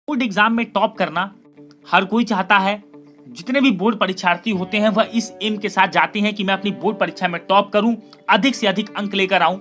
Board exam में top करना हर कोई चाहता है। जितने भी बोर्ड परीक्षार्थी होते हैं वह इस एम के साथ जाते हैं कि मैं अपनी बोर्ड परीक्षा में टॉप करूं, अधिक से अधिक अंक लेकर आऊं।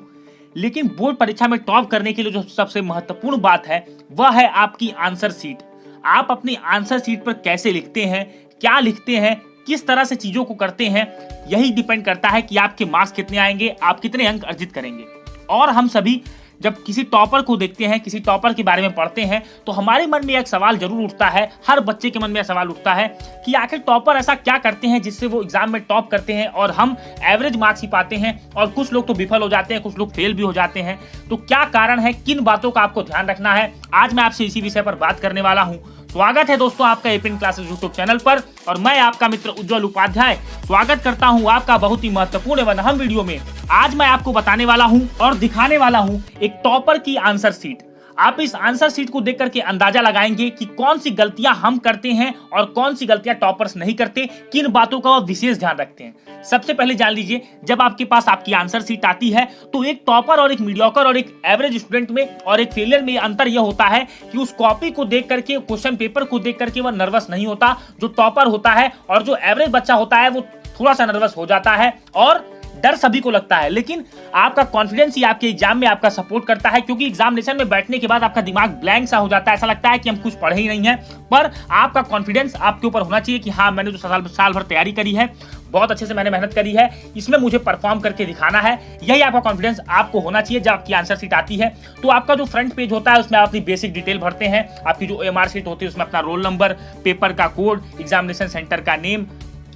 लेकिन बोर्ड परीक्षा में टॉप करने के लिए जो सबसे महत्वपूर्ण बात है वह है आपकी आंसर शीट। आप अपनी आंसर शीट पर कैसे लिखते हैं, क्या लिखते हैं, किस तरह से चीजों को करते हैं, यही डिपेंड करता है कि आपके मार्क्स कितने आएंगे, आप कितने अंक अर्जित करेंगे। और हम सभी जब किसी टॉपर को देखते हैं, किसी टॉपर के बारे में पढ़ते हैं, तो हमारे मन में एक सवाल जरूर उठता है, हर बच्चे के मन में सवाल उठता है कि आखिर टॉपर ऐसा क्या करते हैं जिससे वो एग्जाम में टॉप करते हैं और हम एवरेज मार्क्स ही पाते हैं, और कुछ लोग तो विफल हो जाते हैं, कुछ लोग फेल भी हो जाते हैं। तो क्या कारण है, किन बातों का आपको ध्यान रखना है, आज मैं आपसे इसी विषय पर बात करने वाला हूं। स्वागत है दोस्तों आपका एपीएन क्लासेस यूट्यूब चैनल पर, और मैं आपका मित्र उज्जवल उपाध्याय स्वागत करता हूं आपका बहुत ही महत्वपूर्ण एवं अहम वीडियो में। आज मैं आपको बताने वाला हूं और दिखाने वाला हूं एक टॉपर की आंसर शीट। आप इस आंसर शीट को देख करके अंदाजा लगाएंगे कि कौन सी गलतियां हम करते हैं और कौन सी गलतियां टॉपर्स नहीं करते, किन बातों का वो विशेष ध्यान रखते हैं। सबसे पहले जान लीजिए, जब आपके पास आपकी आंसर शीट आती है तो एक टॉपर और एक मीडियोकर और एक एवरेज स्टूडेंट में और एक फेलियर में अंतर यह होता है कि उस कॉपी को देख करके, क्वेश्चन पेपर को देख करके वह नर्वस नहीं होता जो टॉपर होता है, और जो एवरेज बच्चा होता है वो थोड़ा सा नर्वस हो जाता है और डर सभी को लगता है। लेकिन आपका कॉन्फिडेंस ही आपके एग्जाम में आपका सपोर्ट करता है, क्योंकि एग्जामिनेशन में बैठने के बाद आपका दिमाग ब्लैंक सा हो जाता है, ऐसा लगता है कि हम कुछ पढ़े ही नहीं है। पर आपका कॉन्फिडेंस आपके ऊपर होना चाहिए कि हाँ, मैंने जो साल भर तैयारी करी है, बहुत अच्छे से मैंने मेहनत करी है, इसमें मुझे परफॉर्म करके दिखाना है। यही आपका कॉन्फिडेंस आपको होना चाहिए। जब आपकी आंसर शीट आती है तो आपका जो फ्रंट पेज होता है उसमें आप अपनी बेसिक डिटेल भरते हैं। आपकी जो ओएमआर शीट होती है उसमें अपना रोल नंबर, पेपर का कोड, एग्जामिनेशन सेंटर का नेम,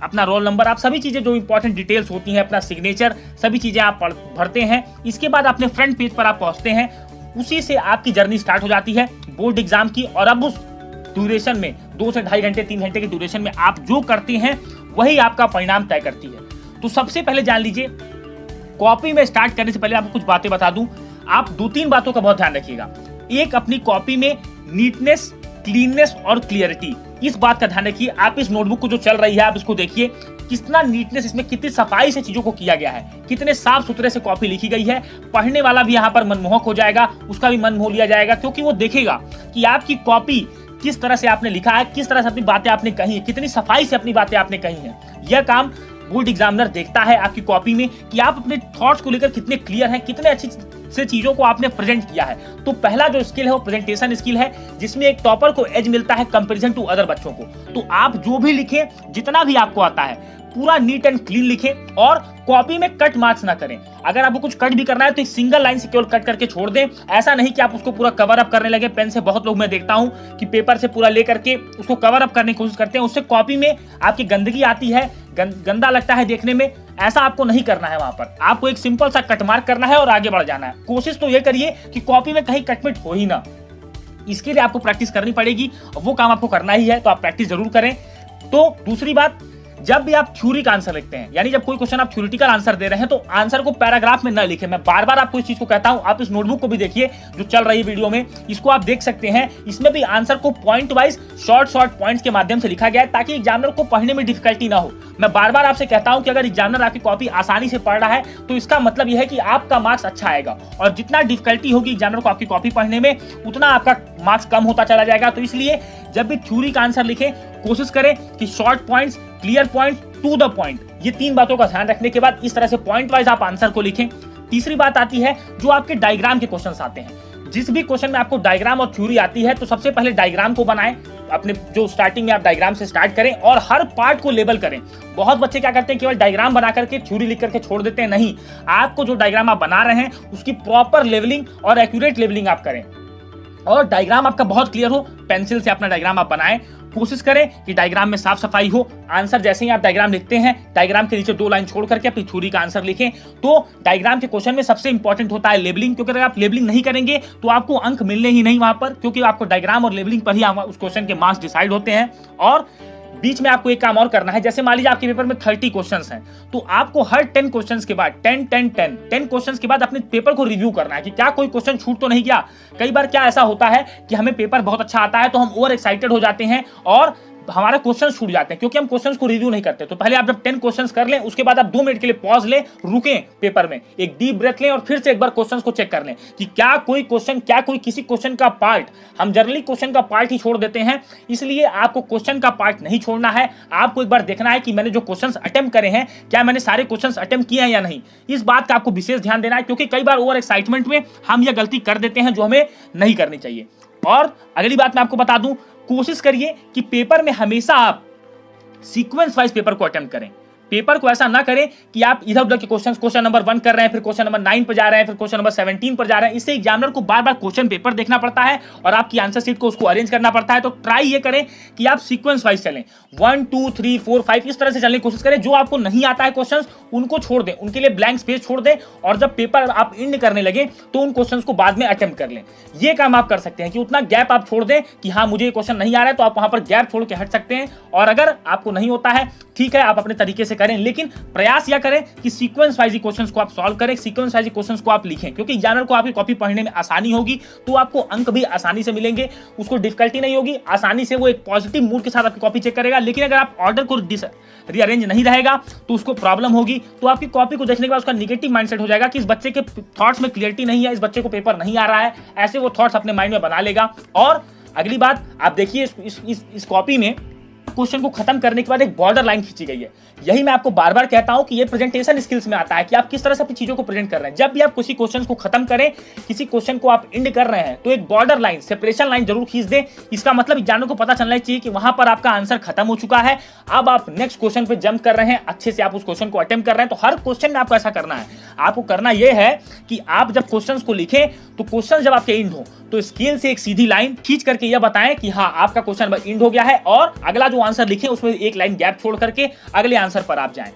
अपना रोल नंबर, आप सभी चीजें जो इंपॉर्टेंट डिटेल्स होती हैं, अपना सिग्नेचर, सभी चीजें आप भरते हैं। इसके बाद अपने फ्रंट पेज पर आप पहुंचते हैं। उसी से आपकी जर्नी स्टार्ट हो जाती है बोर्ड एग्जाम की, और अब उस ड्यूरेशन में 2 से ढाई घंटे 3 घंटे की ड्यूरेशन में आप जो करते हैं वही आपका परिणाम तय करती है। तो सबसे पहले जान लीजिए, कॉपी में स्टार्ट करने से पहले आपको कुछ बातें बता दूं। आप 2-3 बातों का बहुत ध्यान रखिएगा। एक, अपनी कॉपी में नीटनेस, क्लीननेस और क्लियरिटी, इस बात का ध्यान रखिए। आप इस नोटबुक को जो चल रही है आप इसको देखिए, कितना नीटनेस, इसमें कितनी सफाई से चीजों को किया गया है, कितने साफ सुथरे से कॉपी लिखी गई है। पढ़ने वाला भी यहाँ पर मनमोहक हो जाएगा, उसका भी मन मोह लिया जाएगा, क्योंकि वो देखेगा कि आपकी कॉपी किस तरह से आपने लिखा है, किस तरह से अपनी बातें आपने कही है, कितनी सफाई से अपनी बातें आपने कही है। यह काम बोर्ड एग्जामिनर देखता है आपकी कॉपी में कि आप अपने थॉट्स को लेकर कितने क्लियर हैं, कितने अच्छी से चीजों को आपने प्रेजेंट किया है। तो पहला जो स्किल है वो प्रेजेंटेशन स्किल है, जिसमें एक टॉपर को एज मिलता है कंपैरिजन टू अदर बच्चों को। तो आप जो भी लिखें, जितना भी आपको आता है, पूरा नीट एंड क्लीन लिखें और कॉपी में कट मार्क्स ना करें। अगर आपको कुछ कट भी करना है तो एक सिंगल लाइन से केवल कट करके छोड़ दें। ऐसा नहीं कि आप उसको पूरा कवर अप करने लगे। पेन से बहुत लोग मैं देखता हूं कि पेपर से पूरा लेकर के उसको कवर अप करने की कोशिश करते हैं, उससे कॉपी में आपकी गंदगी आती है, गंदा लगता है देखने में। ऐसा आपको नहीं करना है। वहां पर आपको एक सिंपल सा कट मार्क करना है और आगे बढ़ जाना है। कोशिश तो ये करिए कि कॉपी में कहीं कटमिट हो ही ना। इसके लिए आपको प्रैक्टिस करनी पड़ेगी, और वो काम आपको करना ही है, तो आप प्रैक्टिस जरूर करें। तो दूसरी बात, जब भी आप थ्योरी का आंसर लिखते हैं, यानी जब कोई क्वेश्चन आप थ्योरेटिकल आंसर दे रहे हैं, तो आंसर को पैराग्राफ में न लिखें। मैं बार बार आपको इस चीज को कहता हूं। आप इस नोटबुक को भी देखिए जो चल रही वीडियो में, इसको आप देख सकते हैं। इसमें भी आंसर को पॉइंट वाइज शॉर्ट पॉइंट्स के माध्यम से लिखा गया है, ताकि एग्जामिनर को पढ़ने में डिफिकल्टी ना हो। मैं बार बार आपसे कहता हूं कि अगर एग्जामिनर आपकी कॉपी आसानी से पढ़ रहा है तो इसका मतलब यह है कि आपका मार्क्स अच्छा आएगा, और जितना डिफिकल्टी होगी एग्जामिनर को आपकी कॉपी पढ़ने में, उतना आपका मार्क्स कम होता चला जाएगा। तो इसलिए जब भी थ्योरी का आंसर लिखें, कोशिश करें कि short points, clear points, to the point, ये 3 बातों का ध्यान रखने के बाद इस तरह से पॉइंट वाइज आप आंसर को लिखें। तीसरी बात आती है जो आपके डायग्राम के क्वेश्चंस आते हैं। जिस भी क्वेश्चन में आपको डायग्राम और थ्योरी आती है, तो सबसे पहले डायग्राम को बनाएं। अपने जो स्टार्टिंग में आप डायग्राम से स्टार्ट करें और हर पार्ट को लेबल करें। बहुत बच्चे क्या करते हैं, केवल डायग्राम बना करके थ्योरी लिख करके छोड़ देते हैं। नहीं, आपको जो डायग्राम आप बना रहे हैं उसकी प्रॉपर लेवलिंग और एक्यूरेट लेवलिंग आप करें, और डायग्राम आपका बहुत क्लियर हो। पेंसिल से अपना डायग्राम आप बनाएं। कोशिश करें कि डायग्राम में साफ सफाई हो। आंसर जैसे ही आप डायग्राम लिखते हैं, डायग्राम के नीचे 2 लाइन छोड़ करके अपनी थ्योरी का आंसर लिखें। तो डायग्राम के क्वेश्चन में सबसे इंपॉर्टेंट होता है लेबलिंग, क्योंकि अगर आप लेबलिंग नहीं करेंगे तो आपको अंक मिलने ही नहीं वहां पर, क्योंकि आपको डायग्राम और लेबलिंग पर ही उस क्वेश्चन के मार्क्स डिसाइड होते हैं। और बीच में आपको एक काम और करना है। जैसे मान लीजिए आपके पेपर में 30 क्वेश्चंस हैं, तो आपको हर 10 क्वेश्चंस के बाद 10 क्वेश्चंस के बाद अपने पेपर को रिव्यू करना है कि क्या कोई क्वेश्चन छूट तो नहीं गया। कई बार क्या ऐसा होता है कि हमें पेपर बहुत अच्छा आता है तो हम ओवर एक्साइटेड हो जाते हैं और हमारे क्वेश्चन छूट जाते हैं क्योंकि हम क्वेश्चंस को रिव्यू नहीं करते। तो पहले आप जब 10 क्वेश्चंस कर लें, उसके बाद आप 2 मिनट के लिए पॉज लें, रुकें पेपर में, एक डीप ब्रेथ लें और फिर से एक बार क्वेश्चंस को चेक कर लें कि क्या कोई किसी क्वेश्चन का पार्ट, हम जनरली क्वेश्चन का पार्ट ही छोड़ देते हैं, इसलिए आपको क्वेश्चन का पार्ट नहीं छोड़ना है। आपको एक बार देखना है कि मैंने जो क्वेश्चंस अटेम्प्ट करे हैं, क्या मैंने सारे क्वेश्चंस अटेम्प्ट किए हैं या नहीं। इस बात का आपको विशेष ध्यान देना है क्योंकि कई बार ओवर एक्साइटमेंट में हम यह गलती कर देते हैं जो हमें नहीं करनी चाहिए। और अगली बात मैं आपको बता दूं, कोशिश करिए कि पेपर में हमेशा आप सीक्वेंस वाइज पेपर को अटेम्प्ट करें। पेपर को ऐसा ना करें कि आप इधर उधर के क्वेश्चन नंबर 1 कर रहे हैं, फिर क्वेश्चन नंबर 9 पर जा रहे हैं, फिर क्वेश्चन नंबर 17 पर जा रहे हैं। इससे एग्जामिनर को बार बार क्वेश्चन पेपर देखना पड़ता है और आपकी आंसर शीट को उसको अरेंज करना पड़ता है। तो ट्राई ये करें कि आप सीक्वेंस वाइज चलें, 1 2 3 4 5 इस तरह से चलने की कोशिश करें। जो आपको नहीं आता है क्वेश्चन, उनको छोड़ दें, उनके लिए ब्लैंक स्पेस छोड़ दें और जब पेपर आप एंड करने लगे तो उन क्वेश्चन को बाद में अटेम्प्ट कर लें। ये काम आप कर सकते हैं कि उतना गैप आप छोड़ दें कि हाँ मुझे ये क्वेश्चन नहीं आ रहा है, तो आप वहां पर गैप छोड़ के हट सकते हैं। और अगर आपको नहीं होता है, ठीक है, आप अपने तरीके से करें, लेकिन प्रयास यह करें कि सीक्वेंस वाइज क्वेश्चंस को आप सॉल्व करें, सीक्वेंस वाइज क्वेश्चंस को आप लिखें, क्योंकि एग्जामिनर को आपकी कॉपी पढ़ने में आसानी होगी तो आपको अंक भी आसानी से मिलेंगे, उसको डिफिकल्टी नहीं होगी, आसानी से वो एक पॉजिटिव मूड के साथ आपकी कॉपी चेक करेगा। लेकिन अगर आप ऑर्डर को रीअरेंज नहीं रहेगा तो उसको प्रॉब्लम होगी, तो आपकी कॉपी को देखने के बाद उसका निगेटिव माइंडसेट हो जाएगा कि इस बच्चे के थॉट्स में क्लियरिटी नहीं है, इस बच्चे को पेपर नहीं आ रहा है, ऐसे वो थॉट्स अपने माइंड में बना लेगा। और अगली बात आप देखिए, इस कॉपी में क्वेश्चन को खत्म करने के बाद एक बॉर्डर लाइन खींची गई है। यही मैं आपको बार बार कहता हूं कि ये प्रेजेंटेशन स्किल्स में आता है कि आप किस तरह से अपनी चीजों को प्रेजेंट कर रहे हैं। जब भी आप किसी क्वेश्चन को खत्म करें, किसी क्वेश्चन को आप एंड कर रहे हैं, तो एक बॉर्डर लाइन, सेपरेशन लाइन जरूर खींच दें। इसका मतलब एग्जामिनर को पता चलना चाहिए कि वहां पर आपका आंसर खत्म हो चुका है, अब आप नेक्स्ट क्वेश्चन पे जंप कर रहे हैं, अच्छे से आप उस क्वेश्चन को अटेम्प्ट कर रहे हैं। तो हर क्वेश्चन में आपको ऐसा करना है। आपको करना यह है कि आप जब क्वेश्चन को लिखें तो क्वेश्चन जब आपके एंड हो तो स्केल से एक सीधी लाइन खींच करके यह बताएं कि हाँ आपका क्वेश्चन एंड हो गया है, और अगला जो आंसर लिखें उसमें एक लाइन गैप छोड़ करके अगले आंसर पर आप जाएं।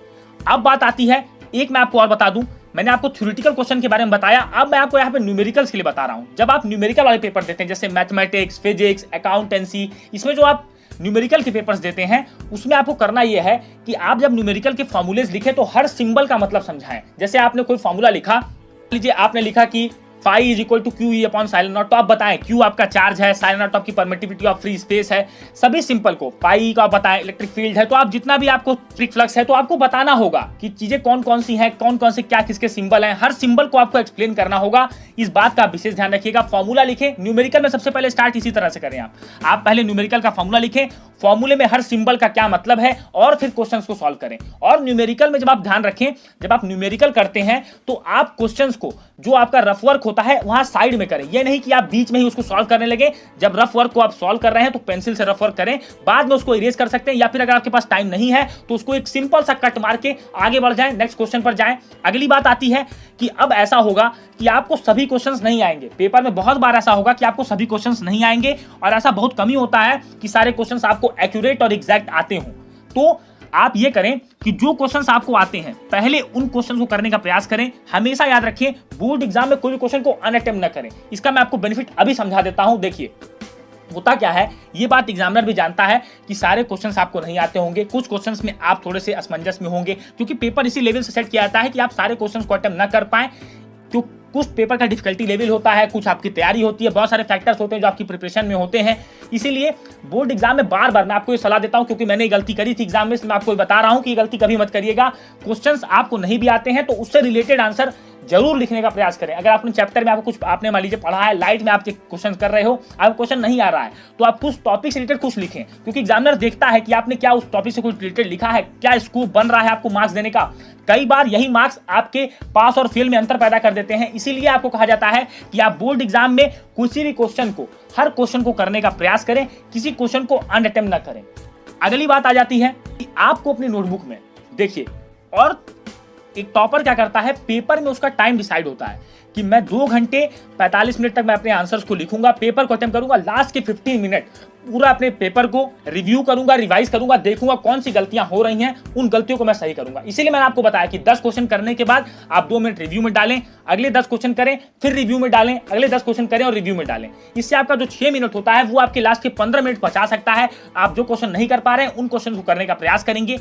अब बात आती है, एक मैं आपको और बता दूं, मैंने आपको थ्योरेटिकल क्वेश्चन के बारे में बताया, अब मैं आपको यहाँ पे न्यूमेरिकल्स के लिए बता रहा हूं। जब आप न्यूमेरिकल वाले पेपर देते हैं, जैसे मैथमेटिक्स, फिजिक्स, अकाउंटेंसी, इसमें जो आप न्यूमेरिकल के पेपर्स देते हैं, उसमें आपको करना यह है कि आप जब न्यूमेरिकल के फॉर्मूलेज लिखे तो हर सिंबल का मतलब समझाएं। जैसे आपने कोई फॉर्मूला लिखा, लीजिए आपने लिखा कि phi is equal to q e upon epsilon naught, तो आप बताएं क्यू आपका चार्ज है, साइलेंट नॉट आपकी परमिटिविटी ऑफ फ्री स्पेस है, सभी सिंपल को, पाई का बताएं इलेक्ट्रिक फील्ड है, तो आप जितना भी आपको फ्री फ्लक्स है तो आपको बताना होगा कि चीजें कौन कौन सी हैं, कौन कौन से क्या किसके सिंबल हैं, हर सिंबल को आपको एक्सप्लेन करना होगा। इस बात का विशेष ध्यान रखिएगा। फॉर्मूला लिखें, न्यूमेरिकल में सबसे पहले स्टार्ट इसी तरह से करें। आप पहले न्यूमेरिकल का फॉर्मूला लिखें, फॉर्मूले में हर सिंबल का क्या मतलब है, और फिर क्वेश्चंस को सॉल्व करें। और न्यूमेरिकल में जब आप ध्यान रखें, जब आप न्यूमेरिकल करते हैं तो आप क्वेश्चंस को, जो आपका रफ वर्क होता है वहां साइड में करें। ये नहीं कि आप बीच में ही उसको सॉल्व करने लगे। जब रफ वर्क को आप सॉल्व कर रहे हैं तो पेंसिल से रफ वर्क करें, बाद में उसको इरेज कर सकते हैं, या फिर अगर आपके पास टाइम नहीं है तो उसको एक सिंपल सा कट मार के आगे बढ़ जाएं, नेक्स्ट क्वेश्चन पर जाएं। अगली बात आती है कि अब ऐसा होगा कि आपको सभी क्वेश्चंस नहीं आएंगे। पेपर में बहुत बार ऐसा होगा कि आपको सभी क्वेश्चंस नहीं आएंगे, और ऐसा बहुत कम ही होता है कि सारे क्वेश्चंस आपको एक्यूरेट और एग्जैक्ट आते हों। तो आप ये करें कि जो क्वेश्चंस आपको आते हैं पहले उन क्वेश्चंस को करने का प्रयास करें। हमेशा याद रखें, बोर्ड एग्जाम में कोई भी क्वेश्चन को अनअटेम्प्ट न करें। इसका मैं आपको बेनिफिट अभी समझा देता हूं। देखिए होता क्या है, ये बात एग्जामिनर भी जानता है कि सारे क्वेश्चंस आपको नहीं आते होंगे, कुछ क्वेश्चंस में आप थोड़े से असमंजस में होंगे, क्योंकि पेपर इसी लेवल से सेट किया जाता है कि आप सारे क्वेश्चंस को अटेम्प्ट न कर पाएं। तो कुछ पेपर का डिफिकल्टी लेवल होता है, कुछ आपकी तैयारी होती है, बहुत सारे फैक्टर्स होते हैं जो आपकी प्रिपरेशन में होते हैं। इसीलिए बोर्ड एग्जाम में बार बार मैं आपको ये सलाह देता हूं, क्योंकि मैंने गलती करी थी एग्जाम में, मैं आपको बता रहा हूं कि ये गलती कभी मत करिएगा। क्वेश्चंस आपको नहीं भी आते हैं तो उससे रिलेटेड आंसर जरूर लिखने का प्रयास करें। अगर आपने चैप्टर में आपको कुछ, आपने मान लीजिए पढ़ा है, लाइट में आप क्वेश्चन कर रहे हो, आपको क्वेश्चन नहीं आ रहा है, तो आप कुछ टॉपिक से रिलेटेड कुछ लिखें, क्योंकि एग्जामिनर देखता है कि आपने क्या उस टॉपिक से कुछ रिलेटेड लिखा है, क्या स्कोप बन रहा है आपको मार्क्स देने का। कई बार यही मार्क्स आपके पास और फेल में अंतर पैदा कर देते हैं। इसीलिए आपको कहा जाता है कि आप बोर्ड एग्जाम में किसी भी क्वेश्चन को, हर क्वेश्चन को करने का प्रयास करें, किसी क्वेश्चन को अनअटेम्प्ट न करें। अगली बात आ जाती है कि आपको अपनी नोटबुक में देखिए, और एक टॉपर क्या करता है, पेपर में उसका टाइम डिसाइड होता है कि मैं 2 घंटे 45 मिनट तक मैं अपने आंसर्स को लिखूंगा, पेपर को अटेम्प्ट करूंगा, लास्ट के 15 मिनट पूरा अपने पेपर को रिव्यू करूंगा, रिवाइज करूंगा, देखूंगा कौन सी गलतियां हो रही हैं, उन गलतियों को मैं सही करूंगा। इसीलिए मैंने आपको बताया कि 10 क्वेश्चन करने के बाद आप 2 मिनट रिव्यू में डालें, अगले 10 क्वेश्चन करें, फिर रिव्यू में डालें, अगले 10 क्वेश्चन करें और रिव्यू में डालें। इससे आपका जो 6 मिनट होता है वो आपके लास्ट के 15 मिनट बचा सकता है। आप जो क्वेश्चन नहीं कर पा रहे हैं उन क्वेश्चन को करने का प्रयास करेंगे।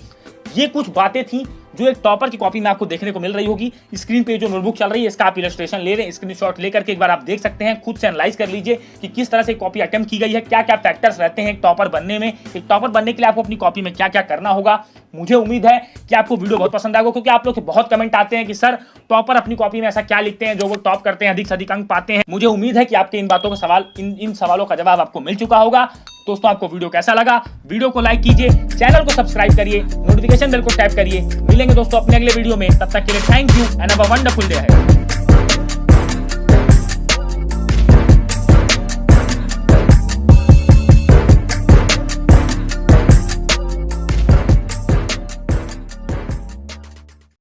ये कुछ बातें थी जो एक टॉपर की कॉपी में आपको देखने को मिल रही होगी। स्क्रीन पे जो नोटबुक चल रही है इसका आप इलस्ट्रेशन ले लें, स्क्रीनशॉट लेकर के एक बार आप देख सकते हैं, खुद से एनालाइज कर लीजिए कि किस तरह से कॉपी अटेम्प्ट की गई है, क्या क्या फैक्टर्स रहते हैं एक टॉपर बनने में। एक टॉपर बनने के लिए आपको अपनी कॉपी में क्या क्या करना होगा। मुझे उम्मीद है कि आपको वीडियो बहुत पसंद आएगा, क्योंकि आप लोग के बहुत कमेंट आते हैं कि सर टॉपर अपनी कॉपी में ऐसा क्या लिखते हैं जो वो टॉप करते हैं, अधिक से अधिक अंक पाते हैं। मुझे उम्मीद है कि आपके इन बातों का सवाल इन सवालों का जवाब आपको मिल चुका होगा। दोस्तों आपको वीडियो कैसा लगा, वीडियो को लाइक कीजिए, चैनल को सब्सक्राइब करिए, नोटिफिकेशन बेल को टैप करिए। मिलेंगे दोस्तों अपने अगले वीडियो में, तब तक के लिए thank you and have a wonderful day.